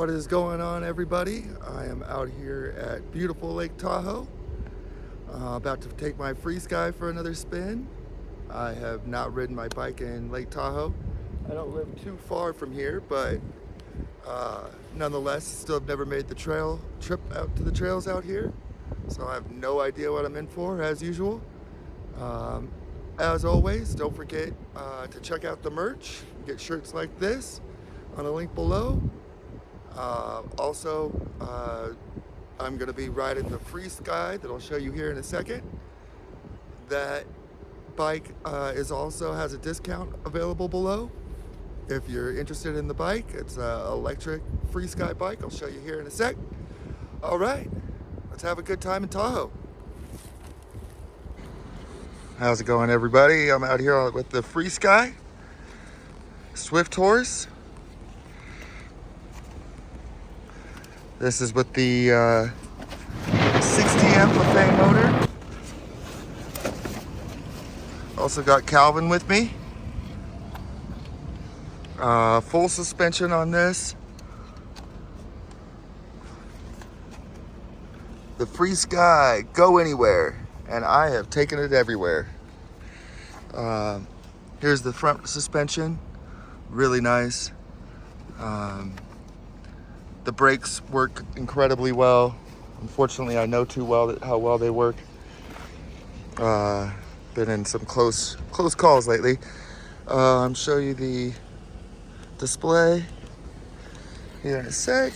What is going on, everybody? I am out here at beautiful Lake Tahoe, about to take my FreeSky for another spin. I have not ridden my bike in Lake Tahoe. I don't live too far from here, but nonetheless, still have never made the trip out to the trails out here. So I have no idea what I'm in for, as usual. As always, don't forget to check out the merch. Get shirts like this on a link below. Also, I'm going to be riding the FreeSky that I'll show you here in a second. That bike also has a discount available below. If you're interested in the bike, it's an electric FreeSky bike. I'll show you here in a sec. All right, let's have a good time in Tahoe. How's it going, everybody? I'm out here with the FreeSky Swift Horse. This is with the 60 amp Buffet motor. Also got Calvin with me. Full suspension on this. The FreeSky, go anywhere, and I have taken it everywhere. Here's the front suspension, really nice. The brakes work incredibly well. Unfortunately, I know too well how well they work. Been in some close calls lately. Show you the display here in a sec.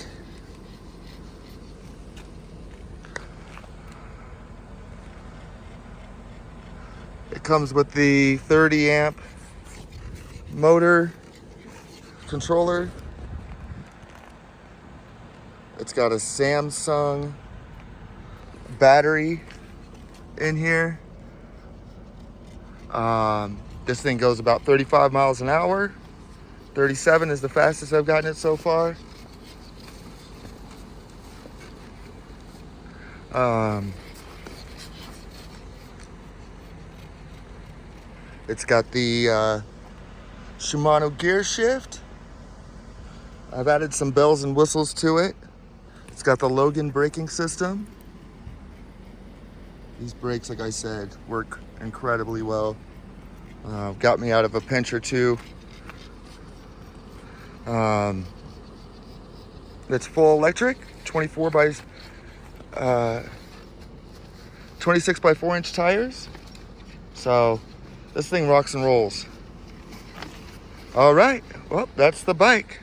It comes with the 30 amp motor controller. It's got a Samsung battery in here. This thing goes about 35 miles an hour. 37 is the fastest I've gotten it so far. It's got the Shimano gear shift. I've added some bells and whistles to it. It's got the Logan braking system. These brakes, like I said, work incredibly well. Got me out of a pinch or two. It's full electric, 26 by 4 inch tires. So this thing rocks and rolls. All right, well, that's the bike.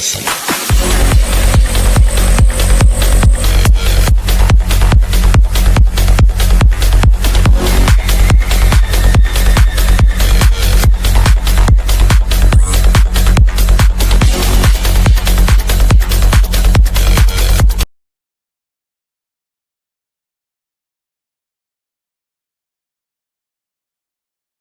awesome.